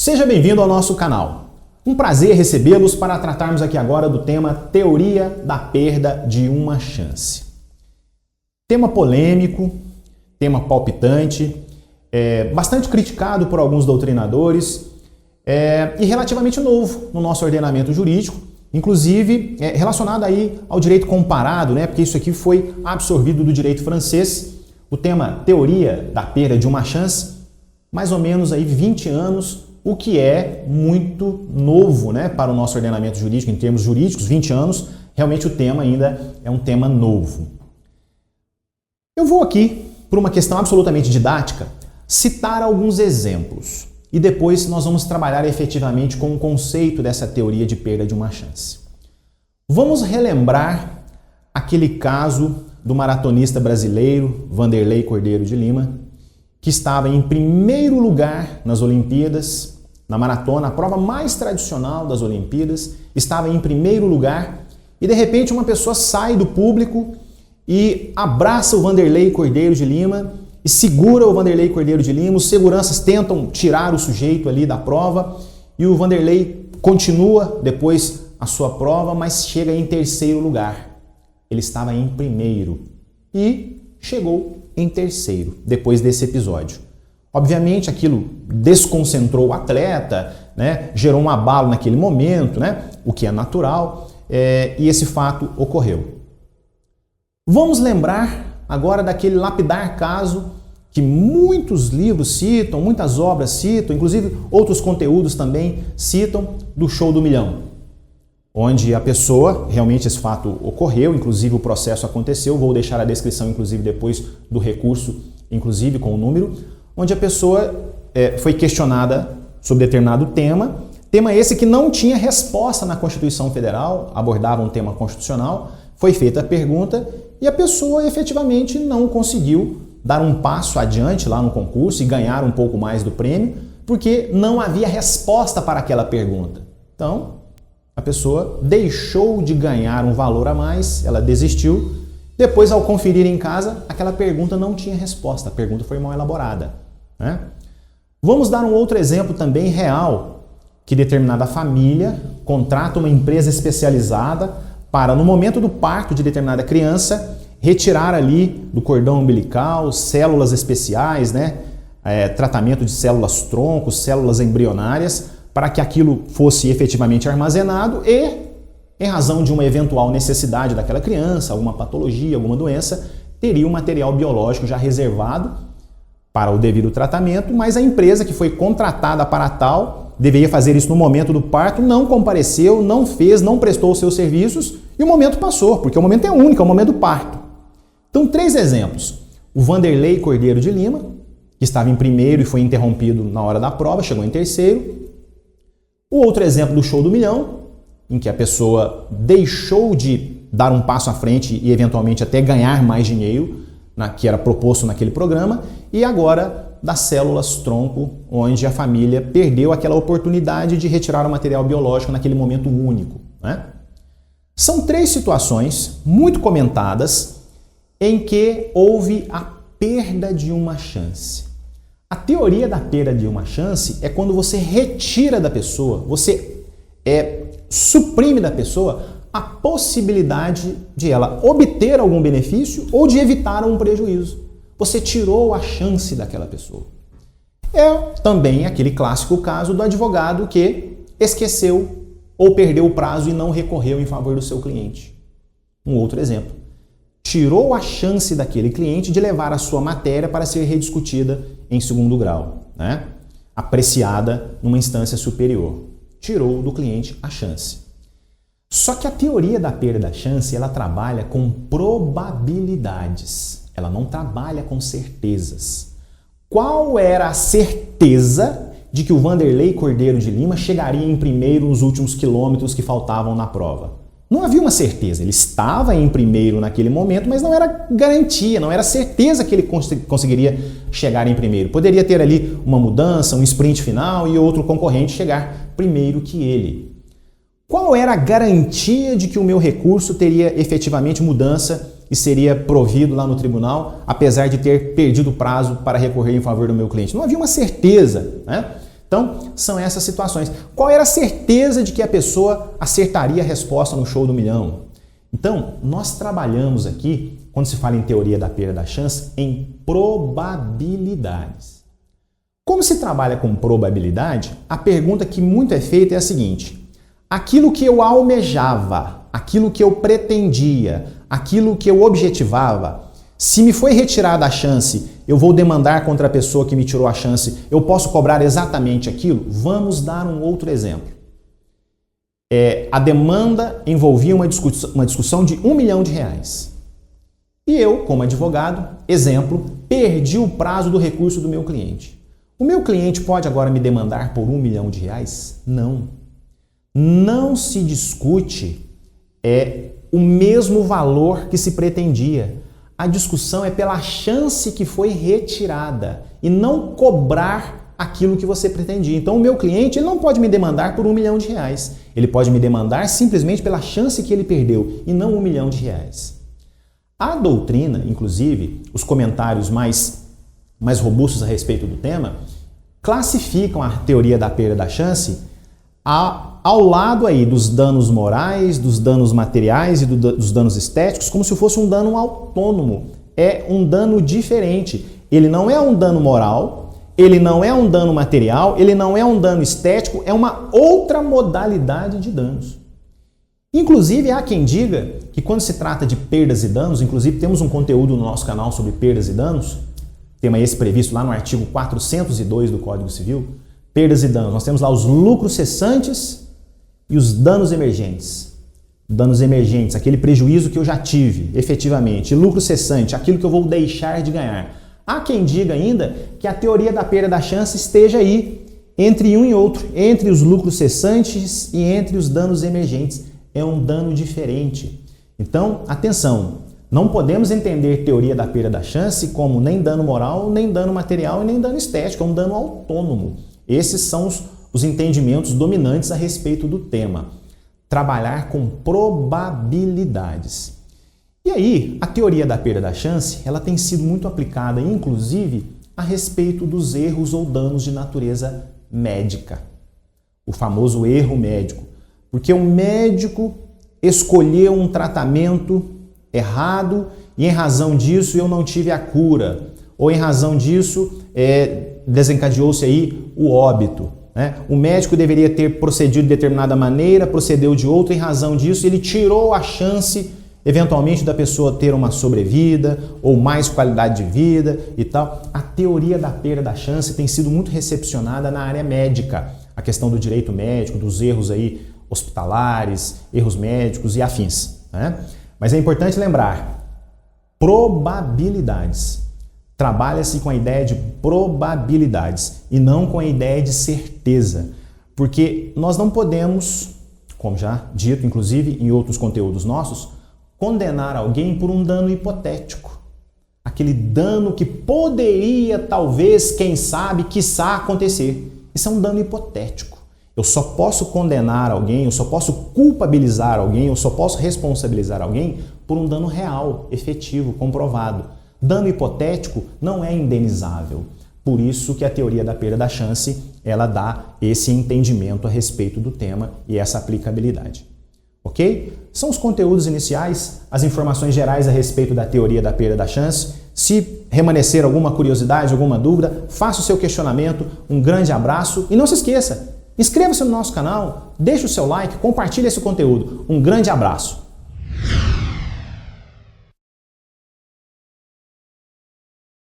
Seja bem-vindo ao nosso canal. Um prazer recebê-los para tratarmos aqui agora do tema Teoria da Perda de uma Chance. Tema polêmico, tema palpitante, bastante criticado por alguns doutrinadores e relativamente novo no nosso ordenamento jurídico, inclusive relacionado aí ao direito comparado, porque isso aqui foi absorvido do direito francês. O tema Teoria da Perda de uma Chance, mais ou menos aí 20 anos, o que é muito novo, para o nosso ordenamento jurídico, em termos jurídicos, 20 anos, realmente o tema ainda é um tema novo. Eu vou aqui, por uma questão absolutamente didática, citar alguns exemplos e depois nós vamos trabalhar efetivamente com o conceito dessa teoria de perda de uma chance. Vamos relembrar aquele caso do maratonista brasileiro Wanderley Cordeiro de Lima, que estava em primeiro lugar nas Olimpíadas, na maratona, a prova mais tradicional das Olimpíadas, estava em primeiro lugar e de repente uma pessoa sai do público e abraça o Wanderley Cordeiro de Lima e segura o Wanderley Cordeiro de Lima. Os seguranças tentam tirar o sujeito ali da prova e o Wanderley continua depois a sua prova, mas chega em terceiro lugar. Ele estava em primeiro e chegou em terceiro, depois desse episódio. Obviamente aquilo desconcentrou o atleta, gerou um abalo naquele momento, o que é natural, e esse fato ocorreu. Vamos lembrar agora daquele lapidar caso que muitos livros citam, muitas obras citam, inclusive outros conteúdos também citam, do Show do Milhão, onde a pessoa, realmente esse fato ocorreu, inclusive o processo aconteceu, vou deixar a descrição inclusive depois do recurso, inclusive com o número, onde a pessoa foi questionada sobre determinado tema esse que não tinha resposta na Constituição Federal, abordava um tema constitucional, foi feita a pergunta e a pessoa efetivamente não conseguiu dar um passo adiante lá no concurso e ganhar um pouco mais do prêmio, porque não havia resposta para aquela pergunta. Então, a pessoa deixou de ganhar um valor a mais, ela desistiu. Depois, ao conferir em casa, aquela pergunta não tinha resposta, a pergunta foi mal elaborada. Vamos dar um outro exemplo também real, que determinada família contrata uma empresa especializada para, no momento do parto de determinada criança, retirar ali do cordão umbilical células especiais, tratamento de células tronco, células embrionárias, para que aquilo fosse efetivamente armazenado e, em razão de uma eventual necessidade daquela criança, alguma patologia, alguma doença, teria um material biológico já reservado para o devido tratamento, mas a empresa que foi contratada para tal, deveria fazer isso no momento do parto, não compareceu, não fez, não prestou os seus serviços e o momento passou, porque o momento é único, é o momento do parto. Então, 3 exemplos. O Wanderley Cordeiro de Lima, que estava em primeiro e foi interrompido na hora da prova, chegou em terceiro. O outro exemplo do Show do Milhão, em que a pessoa deixou de dar um passo à frente e eventualmente até ganhar mais dinheiro, que era proposto naquele programa, e agora das células tronco, onde a família perdeu aquela oportunidade de retirar o material biológico naquele momento único. São 3 situações muito comentadas em que houve a perda de uma chance. A teoria da perda de uma chance é quando você retira da pessoa, você suprime da pessoa a possibilidade de ela obter algum benefício ou de evitar um prejuízo. Você tirou a chance daquela pessoa. É também aquele clássico caso do advogado que esqueceu ou perdeu o prazo e não recorreu em favor do seu cliente. Um outro exemplo. Tirou a chance daquele cliente de levar a sua matéria para ser rediscutida em segundo grau, apreciada numa instância superior. Tirou do cliente a chance. Só que a teoria da perda da chance, ela trabalha com probabilidades. Ela não trabalha com certezas. Qual era a certeza de que o Wanderley Cordeiro de Lima chegaria em primeiro nos últimos quilômetros que faltavam na prova? Não havia uma certeza. Ele estava em primeiro naquele momento, mas não era garantia, não era certeza que ele conseguiria chegar em primeiro. Poderia ter ali uma mudança, um sprint final e outro concorrente chegar primeiro que ele. Qual era a garantia de que o meu recurso teria efetivamente mudança e seria provido lá no tribunal, apesar de ter perdido o prazo para recorrer em favor do meu cliente? Não havia uma certeza, Então, são essas situações. Qual era a certeza de que a pessoa acertaria a resposta no show do milhão? Então, nós trabalhamos aqui, quando se fala em teoria da perda da chance, em probabilidades. Como se trabalha com probabilidade, a pergunta que muito é feita é a seguinte: aquilo que eu almejava, aquilo que eu pretendia, aquilo que eu objetivava, se me foi retirada a chance, eu vou demandar contra a pessoa que me tirou a chance, eu posso cobrar exatamente aquilo? Vamos dar um outro exemplo. A demanda envolvia uma discussão de R$1 milhão. E eu, como advogado, exemplo, perdi o prazo do recurso do meu cliente. O meu cliente pode agora me demandar por R$1 milhão? Não. Não se discute o mesmo valor que se pretendia. A discussão é pela chance que foi retirada e não cobrar aquilo que você pretendia. Então, o meu cliente ele não pode me demandar por R$1 milhão. Ele pode me demandar simplesmente pela chance que ele perdeu e não R$1 milhão. A doutrina, inclusive, os comentários mais robustos a respeito do tema, classificam a teoria da perda da chance ao lado aí dos danos morais, dos danos materiais e dos danos estéticos, como se fosse um dano autônomo. É um dano diferente. Ele não é um dano moral, ele não é um dano material, ele não é um dano estético, é uma outra modalidade de danos. Inclusive, há quem diga que quando se trata de perdas e danos, inclusive temos um conteúdo no nosso canal sobre perdas e danos, tema esse previsto lá no artigo 402 do Código Civil, perdas e danos. Nós temos lá os lucros cessantes e os danos emergentes. Danos emergentes, aquele prejuízo que eu já tive, efetivamente. E lucro cessante, aquilo que eu vou deixar de ganhar. Há quem diga ainda que a teoria da perda da chance esteja aí, entre um e outro, entre os lucros cessantes e entre os danos emergentes. É um dano diferente. Então, atenção, não podemos entender teoria da perda da chance como nem dano moral, nem dano material e nem dano estético, é um dano autônomo. Esses são os entendimentos dominantes a respeito do tema. Trabalhar com probabilidades. E aí, a teoria da perda da chance, ela tem sido muito aplicada, inclusive, a respeito dos erros ou danos de natureza médica. O famoso erro médico. Porque o médico escolheu um tratamento errado e, em razão disso, eu não tive a cura. Ou, em razão disso, desencadeou-se aí o óbito. Né? O médico deveria ter procedido de determinada maneira, procedeu de outra, em razão disso, ele tirou a chance, eventualmente, da pessoa ter uma sobrevida ou mais qualidade de vida e tal. A teoria da perda da chance tem sido muito recepcionada na área médica. A questão do direito médico, dos erros aí hospitalares, erros médicos e afins. Né? Mas é importante lembrar, probabilidades. Trabalha-se com a ideia de probabilidades e não com a ideia de certeza. Porque nós não podemos, como já dito, inclusive em outros conteúdos nossos, condenar alguém por um dano hipotético. Aquele dano que poderia, talvez, quem sabe, quiçá acontecer. Isso é um dano hipotético. Eu só posso condenar alguém, eu só posso culpabilizar alguém, eu só posso responsabilizar alguém por um dano real, efetivo, comprovado. Dano hipotético não é indenizável. Por isso que a teoria da perda da chance, ela dá esse entendimento a respeito do tema e essa aplicabilidade. Ok? São os conteúdos iniciais, as informações gerais a respeito da teoria da perda da chance. Se remanescer alguma curiosidade, alguma dúvida, faça o seu questionamento. Um grande abraço e não se esqueça, inscreva-se no nosso canal, deixe o seu like, compartilhe esse conteúdo. Um grande abraço.